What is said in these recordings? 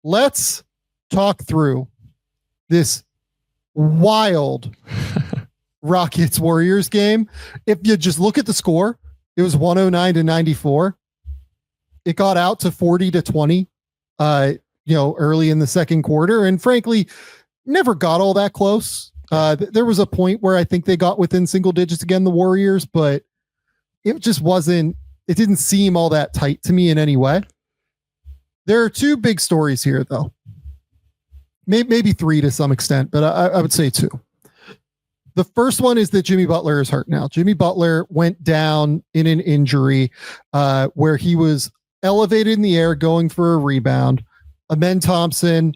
let's talk through this wild Rockets Warriors game. If you just look at the score, it was 109-94. It got out to 40-20, early in the second quarter. And frankly, never got all that close. There was a point where I think they got within single digits again, the Warriors, but it just wasn't, it didn't seem all that tight to me in any way. There are two big stories here, though. Maybe three to some extent, but I would say two. The first one is that Jimmy Butler is hurt now. Jimmy Butler went down in an injury where he was elevated in the air going for a rebound. Amen Thompson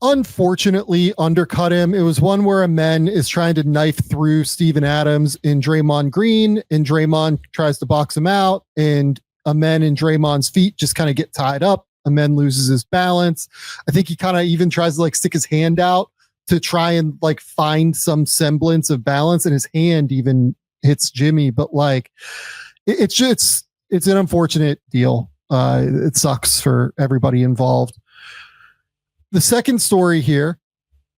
unfortunately undercut him. It was one where Amen is trying to knife through Steven Adams in Draymond Green, and Draymond tries to box him out, and Amen and Draymond's feet just kind of get tied up. Amen loses his balance. I think he kind of even tries to like stick his hand out to try and like find some semblance of balance, and his hand even hits Jimmy. But like, it's an unfortunate deal. It sucks for everybody involved. The second story here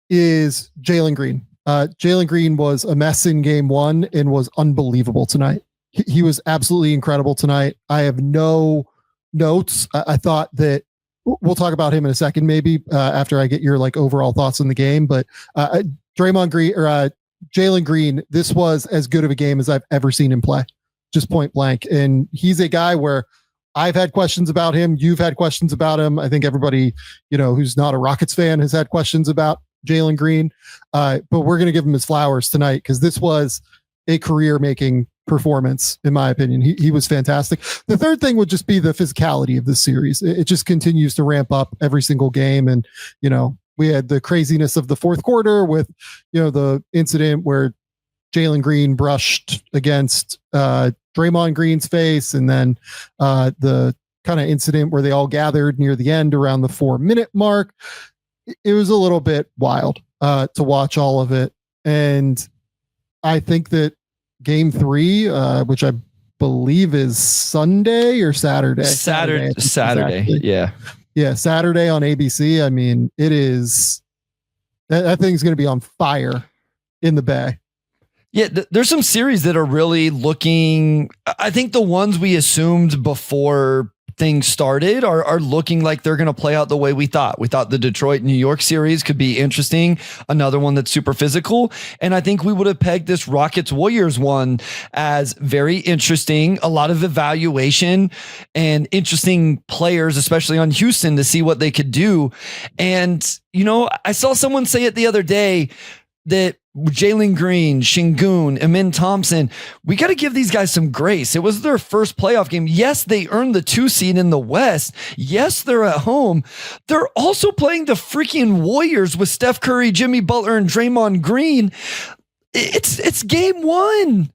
is Jaylen Green. Jaylen Green was a mess in game one and was unbelievable tonight. He was absolutely incredible tonight. I have no notes. I thought that we'll talk about him in a second, maybe after I get your like overall thoughts on the game. But Draymond Green or Jaylen Green, this was as good of a game as I've ever seen him play, just point blank. And he's a guy where I've had questions about him. You've had questions about him. I think everybody, who's not a Rockets fan has had questions about Jaylen Green. But we're going to give him his flowers tonight because this was a career-making performance, in my opinion. He was fantastic. The third thing would just be the physicality of this series. It just continues to ramp up every single game. And, we had the craziness of the fourth quarter with, the incident where Jaylen Green brushed against Draymond Green's face, and then the kind of incident where they all gathered near the end around the 4-minute mark. It was a little bit wild to watch all of it. And I think that game 3, which I believe is Sunday or Saturday. Saturday. Exactly. Yeah. Yeah. Saturday on ABC. I mean, it is, that thing's going to be on fire in the Bay. Yeah, there's some series that are really looking, I think the ones we assumed before things started are looking like they're going to play out the way we thought. We thought the Detroit-New York series could be interesting, another one that's super physical. And I think we would have pegged this Rockets-Warriors one as very interesting, a lot of evaluation and interesting players, especially on Houston, to see what they could do. And, I saw someone say it the other day that Jaylen Green, Şengün, Amen Thompson, we got to give these guys some grace. It was their first playoff game. Yes, they earned the 2 seed in the West. Yes, they're at home. They're also playing the freaking Warriors with Steph Curry, Jimmy Butler, and Draymond Green. It's game 1.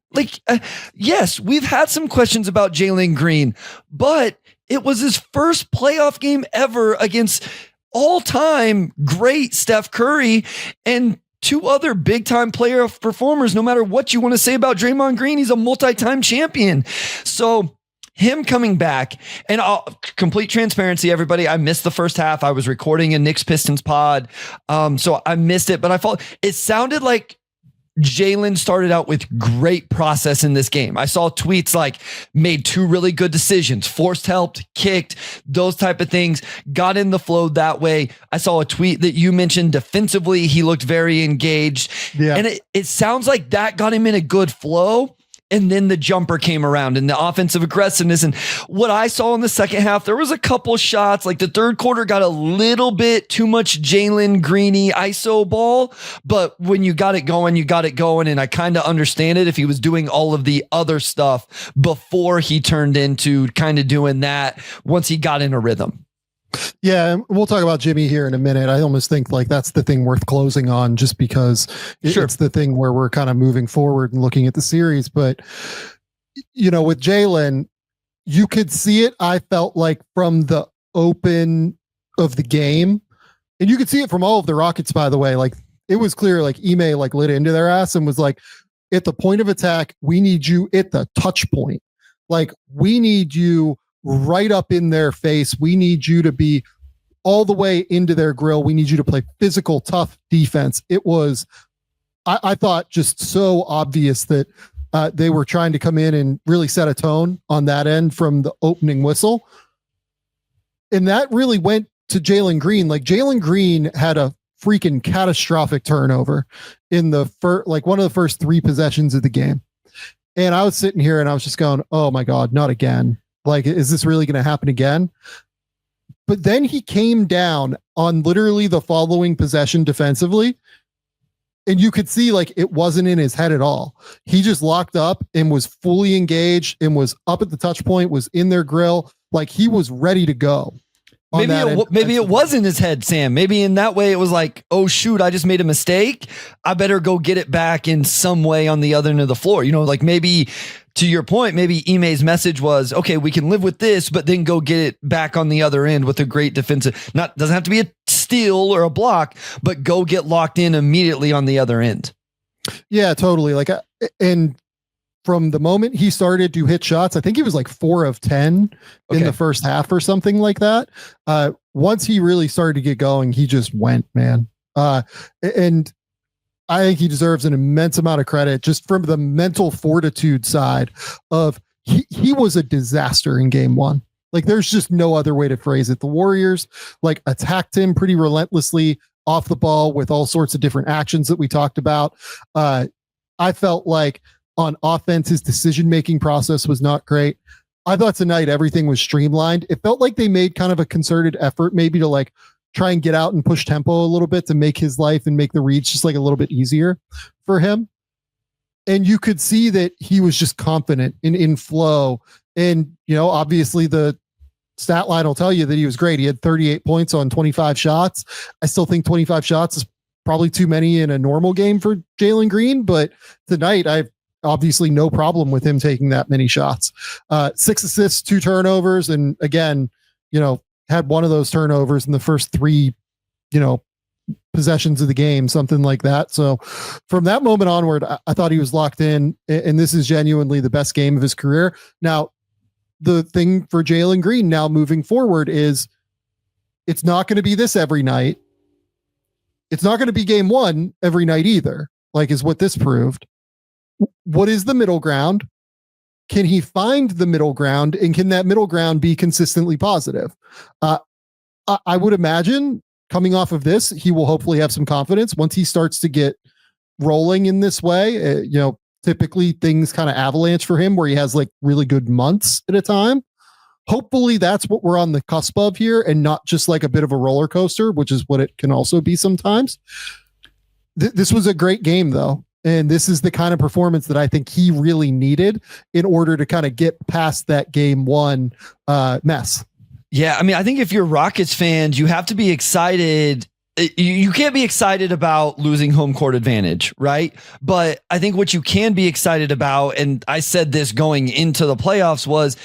Yes, we've had some questions about Jaylen Green, but it was his first playoff game ever against all-time great Steph Curry and 2 other big-time playoff performers. No matter what you want to say about Draymond Green, he's a multi-time champion. So him coming back, and complete transparency, everybody, I missed the first half. I was recording a Knicks Pistons pod, so I missed it. But it sounded like Jaylen started out with great process in this game. I saw tweets like made 2 really good decisions, forced helped, kicked, those type of things, got in the flow that way. I saw a tweet that you mentioned defensively. He looked very engaged. Yeah. And it sounds like that got him in a good flow. And then the jumper came around and the offensive aggressiveness. And what I saw in the second half, there was a couple shots, like the third quarter got a little bit too much Jaylen Greeny ISO ball. But when you got it going, you got it going. And I kind of understand it if he was doing all of the other stuff before he turned into kind of doing that once he got in a rhythm. Yeah, we'll talk about Jimmy here in a minute. I almost think like that's the thing worth closing on just because it's the thing where we're kind of moving forward and looking at the series. But, with Jaylen, you could see it, I felt like, from the open of the game. And you could see it from all of the Rockets, by the way. Like, it was clear, like, Ime, like, lit into their ass and was like, at the point of attack, we need you at the touch point. Like, we need you right up in their face. We need you to be all the way into their grill. We need you to play physical, tough defense. It was, I thought, just so obvious that they were trying to come in and really set a tone on that end from the opening whistle. And that really went to Jaylen Green. Like, Jaylen Green had a freaking catastrophic turnover in the one of the first 3 possessions of the game. And I was sitting here and I was just going, oh my God, not again. Like, is this really going to happen again? But then he came down on literally the following possession defensively. And you could see, like, it wasn't in his head at all. He just locked up and was fully engaged and was up at the touch point, was in their grill. Like, he was ready to go. Maybe it was in his head, Sam. Maybe in that way it was like, oh shoot, I just made a mistake. I better go get it back in some way on the other end of the floor. Like, maybe to your point, maybe Ime's message was, okay, we can live with this, but then go get it back on the other end with a great defensive. Doesn't have to be a steal or a block, but go get locked in immediately on the other end. Yeah, totally. Like, and from the moment he started to hit shots, I think he was like 4 of 10 in the first half or something like that. Once he really started to get going, he just went, man. And I think he deserves an immense amount of credit just from the mental fortitude side of he was a disaster in game 1. Like, there's just no other way to phrase it. The Warriors like attacked him pretty relentlessly off the ball with all sorts of different actions that we talked about. I felt like on offense, his decision-making process was not great. I thought tonight everything was streamlined. It felt like they made kind of a concerted effort maybe to like try and get out and push tempo a little bit to make his life and make the reads just like a little bit easier for him. And you could see that he was just confident in flow. And, obviously the stat line will tell you that he was great. He had 38 points on 25 shots. I still think 25 shots is probably too many in a normal game for Jaylen Green, but tonight I've obviously no problem with him taking that many shots. 6 assists, 2 turnovers. And again, had one of those turnovers in the first 3, possessions of the game, something like that. So from that moment onward, I thought he was locked in, and this is genuinely the best game of his career. Now, the thing for Jaylen Green now moving forward is it's not going to be this every night. It's not going to be game 1 every night either, like is what this proved. What is the middle ground? Can he find the middle ground, and can that middle ground be consistently positive? I would imagine coming off of this, he will hopefully have some confidence once he starts to get rolling in this way. Typically things kind of avalanche for him where he has like really good months at a time. Hopefully that's what we're on the cusp of here, and not just like a bit of a roller coaster, which is what it can also be sometimes. This was a great game though. And this is the kind of performance that I think he really needed in order to kind of get past that game 1 mess. Yeah. I mean, I think if you're Rockets fans, you have to be excited. You can't be excited about losing home court advantage, right? But I think what you can be excited about, and I said this going into the playoffs, was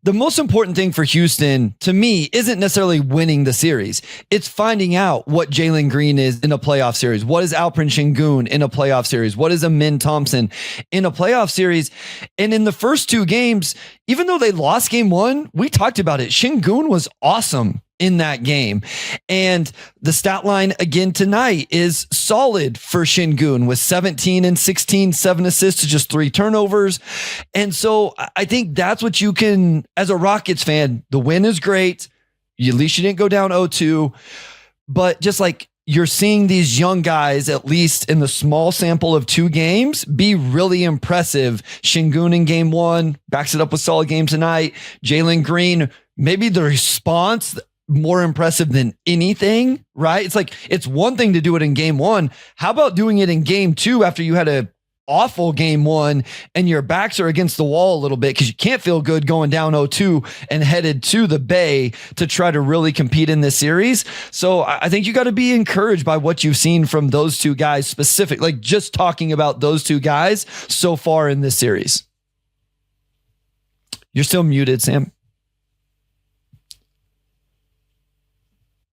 the most important thing for Houston to me isn't necessarily winning the series. It's finding out what Jaylen Green is in a playoff series. What is Alperen Sengun in a playoff series? What is Amin Thompson in a playoff series? And in the first 2 games, even though they lost game 1, we talked about it. Sengun was awesome in that game. And the stat line again tonight is solid for Sengun with 17 and 16, 7 assists to just 3 turnovers. And so I think that's what you can, as a Rockets fan, the win is great. At least you didn't go down 0-2, but just like you're seeing these young guys, at least in the small sample of 2 games, be really impressive. Sengun in game 1 backs it up with solid game tonight. Jaylen Green, maybe the response more impressive than anything, right? It's like, it's one thing to do it in game 1. How about doing it in game 2 after you had a awful game 1 and your backs are against the wall a little bit because you can't feel good going down 0-2 and headed to the Bay to try to really compete in this series. So I think you got to be encouraged by what you've seen from those 2 guys specific, like just talking about those 2 guys so far in this series. You're still muted, Sam.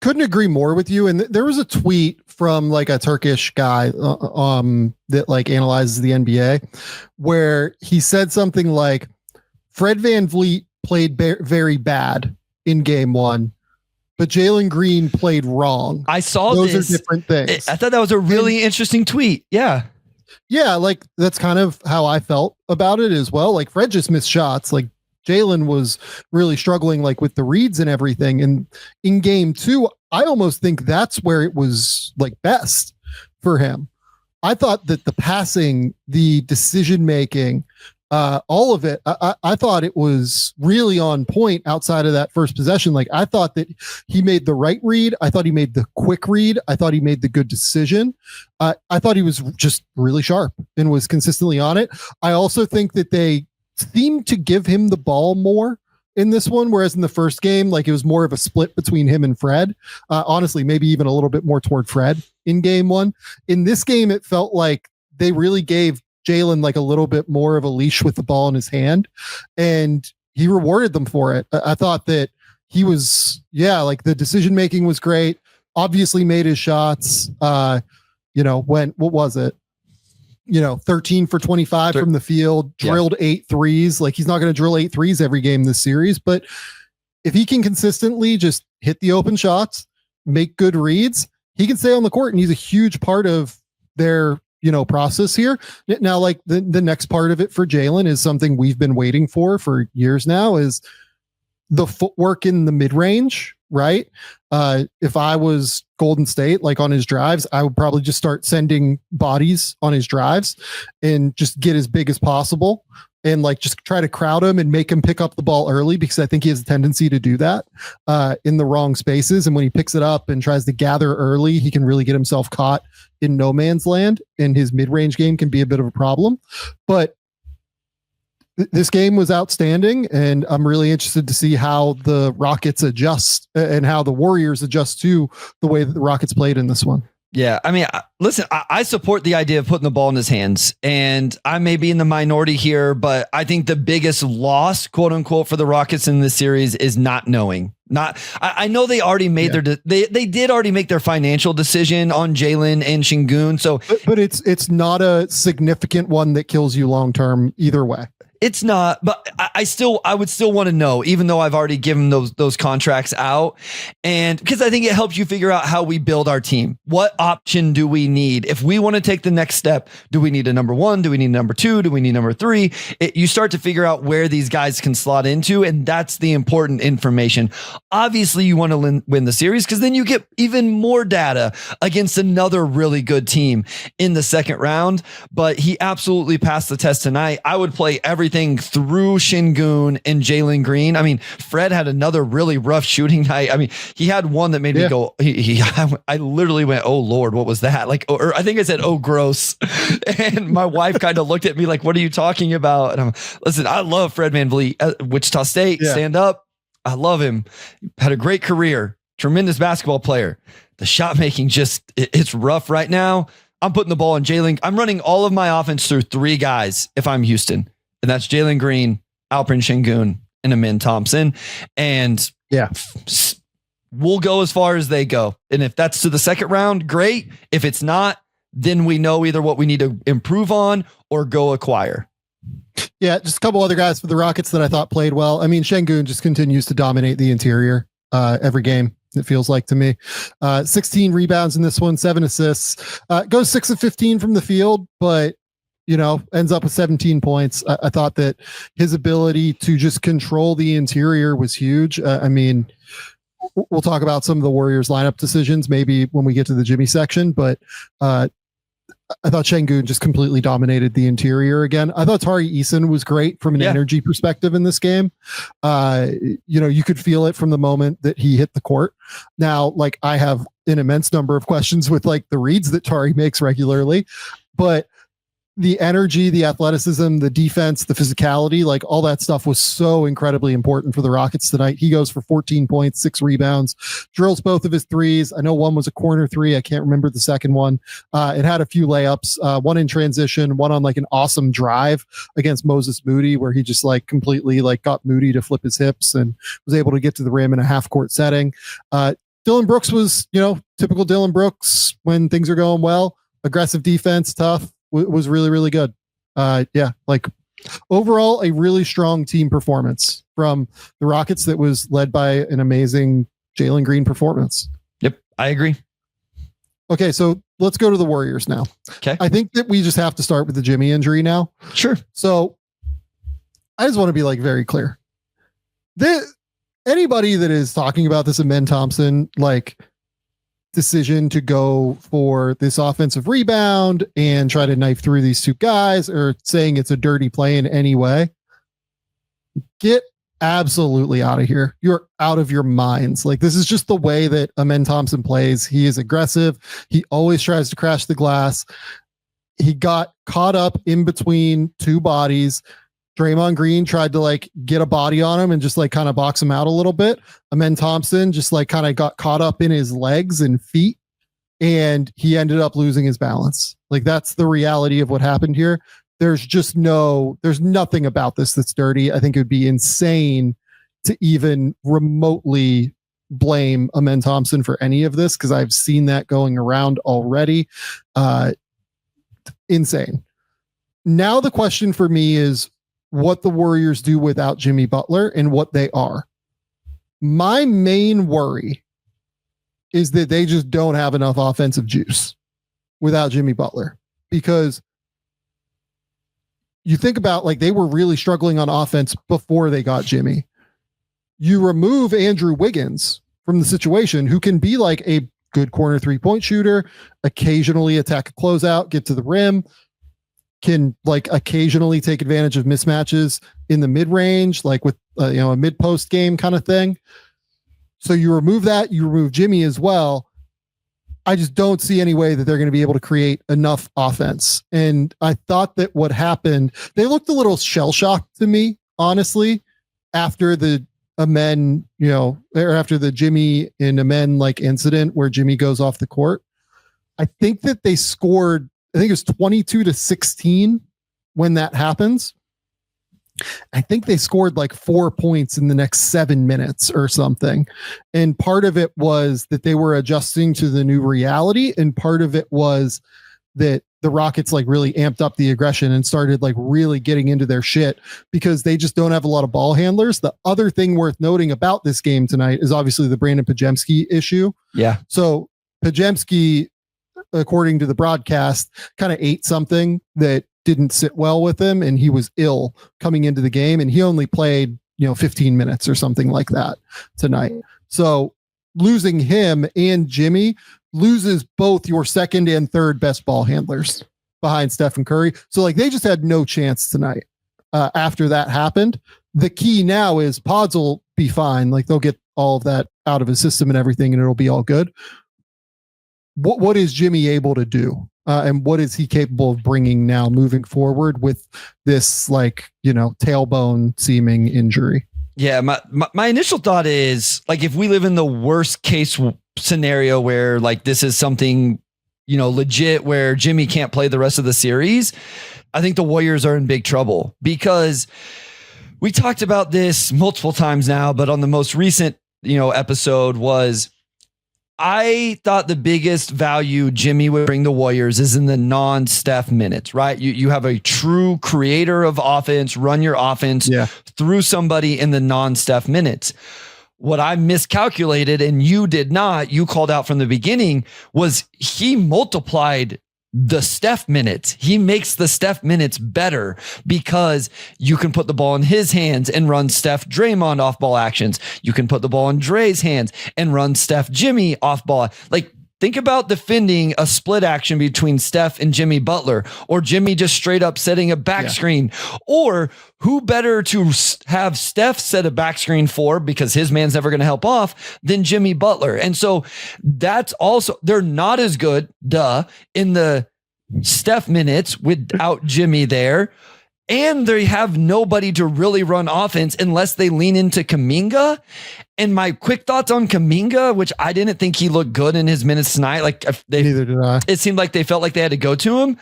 Couldn't agree more with you. And there was a tweet from like a Turkish guy that like analyzes the NBA where he said something like Fred VanVleet played very bad in game 1, but Jaylen Green played wrong. I saw those this. are different things. I thought that was a really interesting tweet. Yeah. Yeah, like that's kind of how I felt about it as well. Like Fred just missed shots. Like Jaylen was really struggling like with the reads and everything. And in game 2, I almost think that's where it was like best for him. I thought that the passing, the decision making, all of it, I thought it was really on point outside of that first possession. Like I thought that he made the right read. I thought he made the quick read. I thought he made the good decision. I thought he was just really sharp and was consistently on it. I also think that they seemed to give him the ball more in this one, whereas in the first game, like it was more of a split between him and Fred. Honestly, maybe even a little bit more toward Fred in game 1. In this game, it felt like they really gave Jaylen like a little bit more of a leash with the ball in his hand, and he rewarded them for it. I thought that he was, like the decision making was great. Obviously made his shots. What was it? 13 for 25 from the field, drilled 8 threes. Like he's not going to drill 8 threes every game this series, but if he can consistently just hit the open shots, make good reads, he can stay on the court, and he's a huge part of their process here. Now, like the next part of it for Jaylen is something we've been waiting for years now, is the footwork in the mid range, right? If I was Golden State, like on his drives, I would probably just start sending bodies on his drives and just get as big as possible and like just try to crowd him and make him pick up the ball early, because I think he has a tendency to do that in the wrong spaces. And when he picks it up and tries to gather early, he can really get himself caught in no man's land, and his mid-range game can be a bit of a problem. But this game was outstanding, and I'm really interested to see how the Rockets adjust and how the Warriors adjust to the way that the Rockets played in this one. Yeah, I mean, listen, I support the idea of putting the ball in his hands, and I may be in the minority here, but I think the biggest loss, quote unquote, for the Rockets in this series is not knowing. I know they already made they did already make their financial decision on Jaylen and Şengün. So, but it's not a significant one that kills you long term either way. It's not, but I would still want to know, even though I've already given those contracts out, and because I think it helps you figure out how we build our team. What option do we need? If we want to take the next step, do we need a number 1? Do we need number 2? Do we need number 3? You start to figure out where these guys can slot into, and that's the important information. Obviously, you want to win the series, because then you get even more data against another really good team in the second round. But he absolutely passed the test tonight. I would play everything through Şengün and Jaylen Green. I mean, Fred had another really rough shooting night. I mean, he had one that made me go, I literally went, oh Lord, what was that? Like, or I think I said, oh, gross. And my wife kind of looked at me like, what are you talking about? And listen, I love Fred VanVleet, Wichita State, stand up. I love him. Had a great career, tremendous basketball player. The shot making it's rough right now. I'm putting the ball in Jaylen. I'm running all of my offense through 3 guys if I'm Houston. And that's Jaylen Green, Alperen Şengün, and Amin Thompson. And we'll go as far as they go. And if that's to the second round, great. If it's not, then we know either what we need to improve on or go acquire. Yeah, just a couple other guys for the Rockets that I thought played well. I mean, Şengün just continues to dominate the interior every game, it feels like to me. 16 rebounds in this one, 7 assists. Goes 6 of 15 from the field, but ends up with 17 points. I thought that his ability to just control the interior was huge. I mean, we'll talk about some of the Warriors lineup decisions maybe when we get to the Jimmy section, but I thought Şengün just completely dominated the interior again. I thought Tari Eason was great from an energy perspective in this game. You could feel it from the moment that he hit the court. Now, like, I have an immense number of questions with like the reads that Tari makes regularly, but the energy, the athleticism, the defense, the physicality, like all that stuff was so incredibly important for the Rockets tonight. He goes for 14 points, 6 rebounds, drills both of his threes. I know one was a corner 3. I can't remember the second one. It had a few layups, one in transition, one on like an awesome drive against Moses Moody, where he just like completely like got Moody to flip his hips and was able to get to the rim in a half court setting. Dillon Brooks was, typical Dillon Brooks when things are going well. Aggressive defense, tough. Was really, really good. Like overall, a really strong team performance from the Rockets that was led by an amazing Jaylen Green performance. Yep, I agree. Okay, so let's go to the Warriors now. Okay. I think that we just have to start with the Jimmy injury now. Sure. So I just want to be like very clear. Anybody that is talking about this Amen Thompson like decision to go for this offensive rebound and try to knife through these two guys or saying it's a dirty play in any way, get absolutely out of here. You're out of your minds. Like, this is just the way that Amen Thompson plays. He is aggressive. He always tries to crash the glass. He got caught up in between two bodies. Draymond Green tried to like get a body on him and just like kind of box him out a little bit. Amen Thompson just like kind of got caught up in his legs and feet, and he ended up losing his balance. Like, that's the reality of what happened here. There's nothing about this that's dirty. I think it would be insane to even remotely blame Amen Thompson for any of this, because I've seen that going around already. Insane. Now the question for me is what the Warriors do without Jimmy Butler and what they are. My main worry is that they just don't have enough offensive juice without Jimmy Butler, because you think about like they were really struggling on offense before they got Jimmy. You remove Andrew Wiggins from the situation, who can be like a good corner 3-point shooter, occasionally attack a closeout, get to the rim, can like occasionally take advantage of mismatches in the mid range, like with a mid post game kind of thing. So you remove that, you remove Jimmy as well. I just don't see any way that they're going to be able to create enough offense. And I thought that what happened, they looked a little shell shocked to me, honestly, after the Amen, or after the Jimmy and Amen like incident where Jimmy goes off the court. I think that they scored, I think it was 22-16 when that happens. I think they scored like 4 points in the next 7 minutes or something. And part of it was that they were adjusting to the new reality. And part of it was that the Rockets like really amped up the aggression and started like really getting into their shit, because they just don't have a lot of ball handlers. The other thing worth noting about this game tonight is obviously the Brandon Podziemski issue. Yeah. So Podziemski, according to the broadcast, kind of ate something that didn't sit well with him, and he was ill coming into the game, and he only played 15 minutes or something like that tonight. So losing him and Jimmy loses both your second and third best ball handlers behind Stephen Curry. So like they just had no chance tonight. After that happened, the key now is Pods will be fine. Like they'll get all of that out of his system and everything, and it'll be all good. What is Jimmy able to do? And what is he capable of bringing now moving forward with this tailbone seeming injury? Yeah. My initial thought is like, if we live in the worst case scenario where like this is something, legit, where Jimmy can't play the rest of the series, I think the Warriors are in big trouble, because we talked about this multiple times now, but on the most recent, episode was, I thought the biggest value Jimmy would bring the Warriors is in the non-Steph minutes, right? You have a true creator of offense, run your offense through somebody in the non-Steph minutes. What I miscalculated, and you did not, you called out from the beginning, was he multiplied the Steph minutes. He makes the Steph minutes better because you can put the ball in his hands and run Steph Draymond off ball actions. You can put the ball in Dre's hands and run Steph Jimmy off ball. Like, think about defending a split action between Steph and Jimmy Butler, or Jimmy just straight up setting a back screen, or who better to have Steph set a back screen for, because his man's never going to help off, than Jimmy Butler. And so that's also, they're not as good, in the Steph minutes without Jimmy there. And they have nobody to really run offense unless they lean into Kuminga. And my quick thoughts on Kuminga, which I didn't think he looked good in his minutes tonight. Like neither did I. It seemed like they felt like they had to go to him.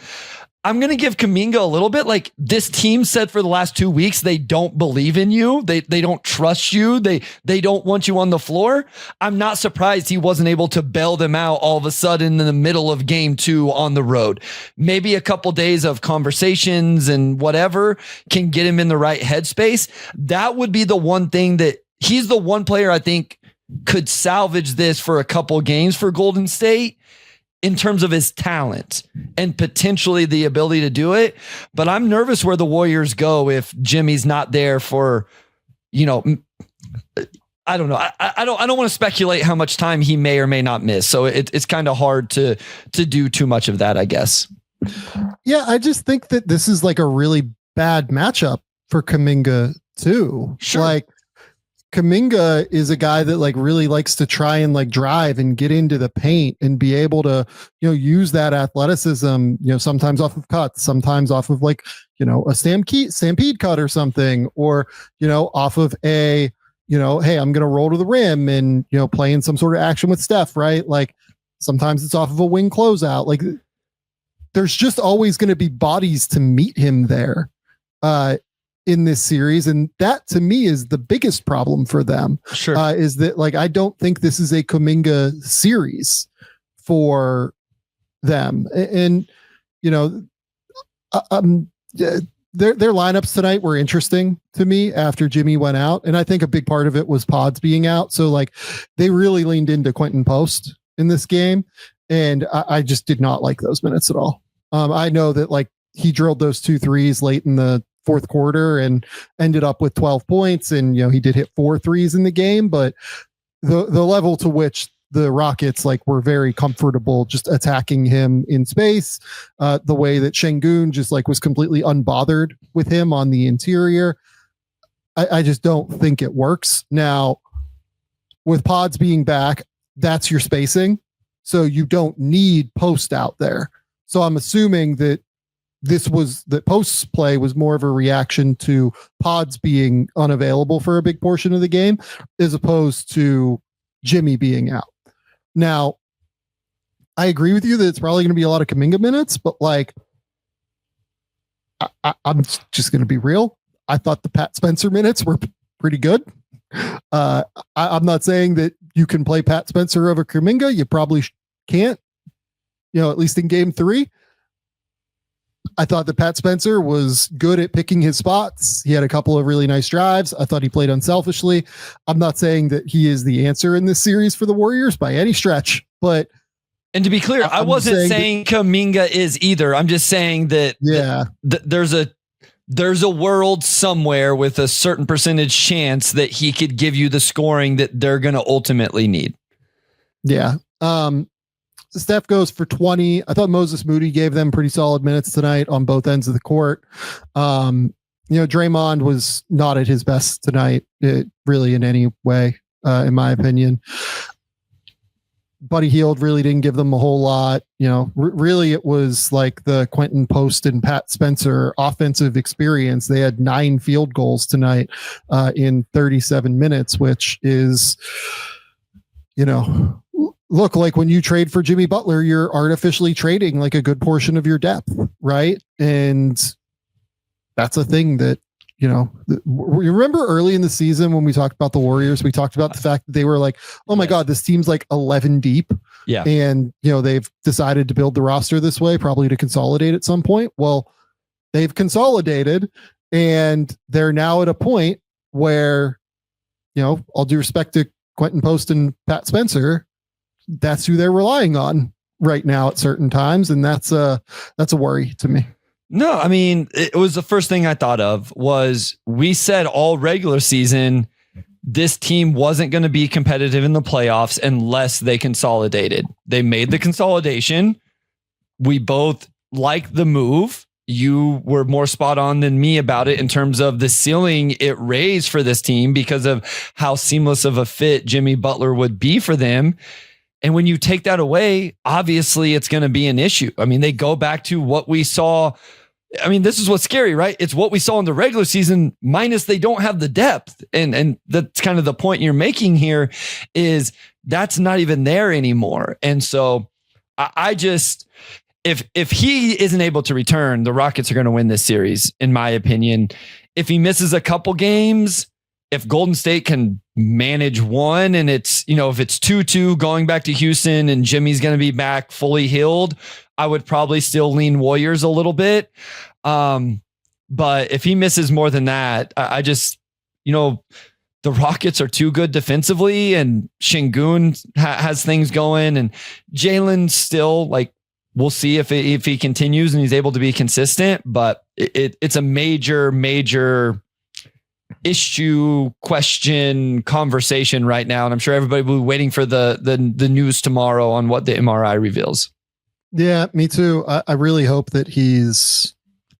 I'm going to give Kuminga a little bit. Like, this team said for the last 2 weeks, they don't believe in you. They don't trust you. They don't want you on the floor. I'm not surprised he wasn't able to bail them out all of a sudden in the middle of game 2 on the road. Maybe a couple days of conversations and whatever can get him in the right headspace. That would be the one thing that he's the one player I think could salvage this for a couple games for Golden State in terms of his talent and potentially the ability to do it. But I'm nervous where the Warriors go if Jimmy's not there for, I don't know. I don't want to speculate how much time he may or may not miss. So it's kind of hard to do too much of that, I guess. Yeah, I just think that this is like a really bad matchup for Kuminga too. Sure. Like Kuminga is a guy that like really likes to try and like drive and get into the paint and be able to, use that athleticism, sometimes off of cuts, sometimes off of like, a stampede cut or something, or, off of a, hey, I'm going to roll to the rim and, playing some sort of action with Steph, right? Like sometimes it's off of a wing closeout. Like there's just always going to be bodies to meet him there in this series. And that to me is the biggest problem for them. Sure. Is that like, I don't think this is a Kuminga series for them. And, their lineups tonight were interesting to me after Jimmy went out. And I think a big part of it was Pods being out. So like they really leaned into Quentin Post in this game. And I just did not like those minutes at all. I know that like he drilled those 2 threes late in the fourth quarter and ended up with 12 points. And, he did hit 4 threes in the game, but the level to which the Rockets like were very comfortable just attacking him in space, the way that Şengün just like was completely unbothered with him on the interior. I just don't think it works. Now with Pods being back, that's your spacing. So you don't need Post out there. So I'm assuming that that Post's play was more of a reaction to Pods being unavailable for a big portion of the game, as opposed to Jimmy being out. Now, I agree with you that it's probably going to be a lot of Kuminga minutes, but like, I'm just going to be real. I thought the Pat Spencer minutes were pretty good. I'm not saying that you can play Pat Spencer over Kuminga. You probably can't, at least in game 3. I thought that Pat Spencer was good at picking his spots. He had a couple of really nice drives. I thought he played unselfishly. I'm not saying that he is the answer in this series for the Warriors by any stretch, but and to be clear, I wasn't saying Kuminga is either. I'm just saying that, there's a world somewhere with a certain percentage chance that he could give you the scoring that they're going to ultimately need. Yeah. Steph goes for 20. I thought Moses Moody gave them pretty solid minutes tonight on both ends of the court. Draymond was not at his best tonight, really in any way, in my opinion. Buddy Hield really didn't give them a whole lot. Really it was like the Quentin Post and Pat Spencer offensive experience. They had 9 field goals tonight in 37 minutes, which is, look, like when you trade for Jimmy Butler, you're artificially trading like a good portion of your depth, right? And that's a thing that, you remember early in the season when we talked about the Warriors, we talked about the fact that they were like, oh my God, this team's like 11 deep. Yeah. And, they've decided to build the roster this way, probably to consolidate at some point. Well, they've consolidated and they're now at a point where, all due respect to Quentin Post and Pat Spencer, that's who they're relying on right now at certain times. And that's a worry to me. No, I mean, it was the first thing I thought of was we said all regular season, this team wasn't going to be competitive in the playoffs unless they consolidated. They made the consolidation. We both liked the move. You were more spot on than me about it in terms of the ceiling it raised for this team because of how seamless of a fit Jimmy Butler would be for them. And when you take that away, obviously it's going to be an issue. I mean, they go back to what we saw. I mean, this is what's scary, right? It's what we saw in the regular season, minus they don't have the depth. And that's kind of the point you're making here is that's not even there anymore. And so I just, if he isn't able to return, the Rockets are going to win this series, in my opinion. If he misses a couple games, if Golden State can manage one and it's, if it's 2-2 going back to Houston and Jimmy's going to be back fully healed, I would probably still lean Warriors a little bit. But if he misses more than that, I just, the Rockets are too good defensively, and Şengün has things going, and Jaylen still, like, we'll see if he continues and he's able to be consistent, but it's a major issue, question, conversation right now. And I'm sure everybody will be waiting for the news tomorrow on what the MRI reveals. Yeah, me too. I really hope that he's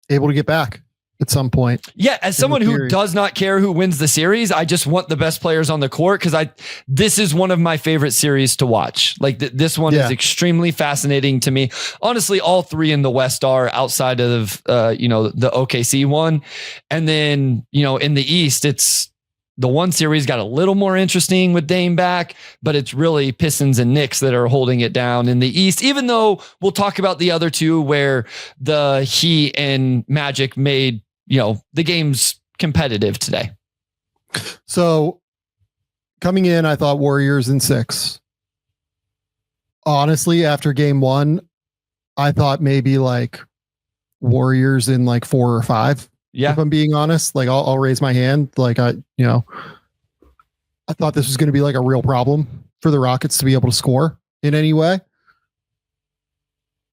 able to get back at some point. Yeah, as someone who does not care who wins the series, I just want the best players on the court, because this is one of my favorite series to watch. Like this one is extremely fascinating to me. Honestly, all three in the West are, outside of the OKC one, and then in the East, it's the one series got a little more interesting with Dame back, but it's really Pistons and Knicks that are holding it down in the East, even though we'll talk about the other two where the Heat and Magic made the game's competitive today. So coming in, I thought Warriors in 6. Honestly, after game 1, I thought maybe like Warriors in like 4 or 5. Yeah. If I'm being honest, like I'll raise my hand. Like I thought this was going to be like a real problem for the Rockets to be able to score in any way.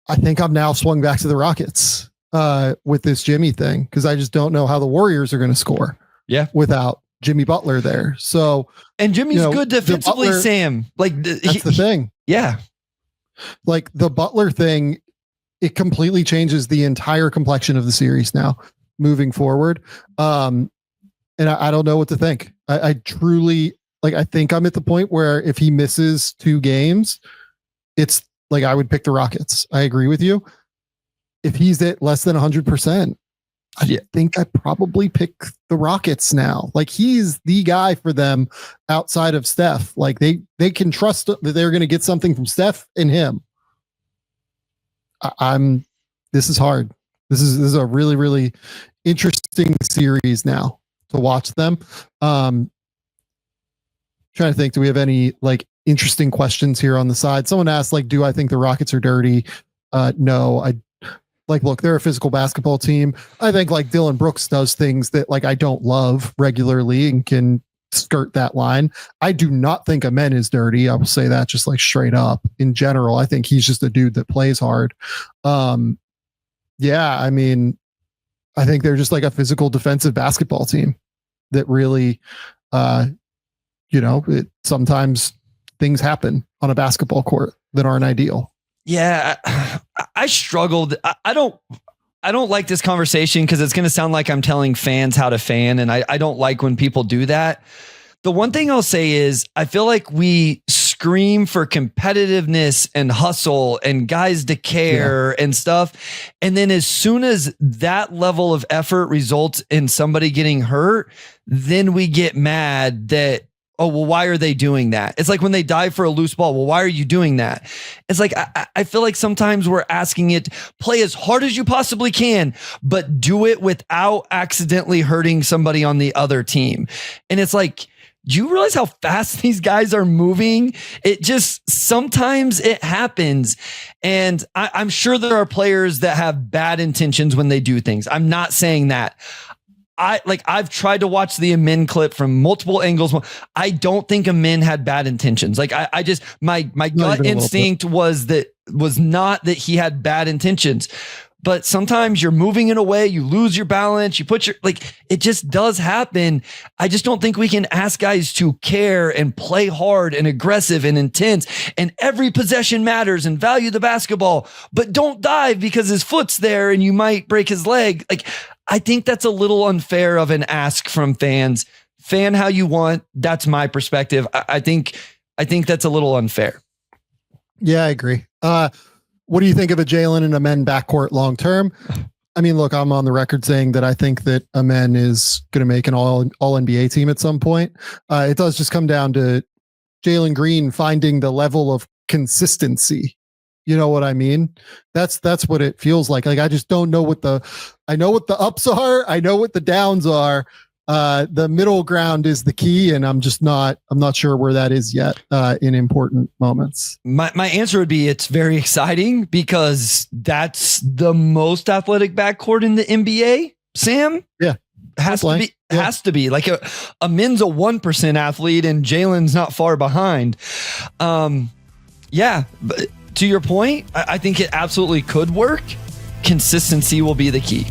I think I'm now swung back to the Rockets with this Jimmy thing, because I just don't know how the Warriors are going to score without Jimmy Butler there. So, and Jimmy's good defensively, Butler, Sam. Like that's the thing. Yeah. Like the Butler thing, it completely changes the entire complexion of the series now moving forward. And I don't know what to think. I truly, like, I think I'm at the point where if he misses 2 games, it's like, I would pick the Rockets. I agree with you. If he's at less than 100%, I think I probably pick the Rockets now. Like, he's the guy for them outside of Steph. Like they can trust that they're going to get something from Steph and him. This is hard. This is a really, really interesting series now to watch them. Trying to think, do we have any like interesting questions here on the side? Someone asked, like, do I think the Rockets are dirty? No, look, they're a physical basketball team. I think like Dylan Brooks does things that like I don't love regularly and can skirt that line. I do not think Amen is dirty. I will say that just like straight up. In general, I think he's just a dude that plays hard. Yeah, I mean, I think they're just like a physical defensive basketball team that really, sometimes things happen on a basketball court that aren't ideal. Yeah, I struggled. I don't like this conversation because it's going to sound like I'm telling fans how to fan, and I don't like when people do that. The one thing I'll say is I feel like we scream for competitiveness and hustle and guys to care and stuff. And then as soon as that level of effort results in somebody getting hurt, then we get mad that, oh, well, why are they doing that? It's like when they dive for a loose ball. Well, why are you doing that? It's like, I feel like sometimes we're asking it, play as hard as you possibly can, but do it without accidentally hurting somebody on the other team. And it's like, do you realize how fast these guys are moving? It just, sometimes it happens. And I'm sure there are players that have bad intentions when they do things. I'm not saying that. I've tried to watch the Amen clip from multiple angles. I don't think Amen had bad intentions. Like I just, my gut instinct was not that he had bad intentions, but sometimes you're moving in a way, you lose your balance, you put it just does happen. I just don't think we can ask guys to care and play hard and aggressive and intense and every possession matters and value the basketball, but don't dive because his foot's there and you might break his leg. Like, I think that's a little unfair of an ask from fans. Fan how you want. That's my perspective. I think that's a little unfair. Yeah, I agree. What do you think of a Jaylen and Amen backcourt long term? I mean, look, I'm on the record saying that I think that Amen is going to make an all NBA team at some point. It does just come down to Jaylen Green finding the level of consistency. You know what I mean? That's what it feels like. Like, I just don't know I know what the ups are. I know what the downs are. The middle ground is the key, and I'm not sure where that is yet in important moments. My answer would be it's very exciting because that's the most athletic backcourt in the NBA, Sam. Yeah. Has to be. Yeah. Has to be. Like a Min's a 1% athlete and Jaylen's not far behind. Yeah, but to your point, I think it absolutely could work. Consistency will be the key.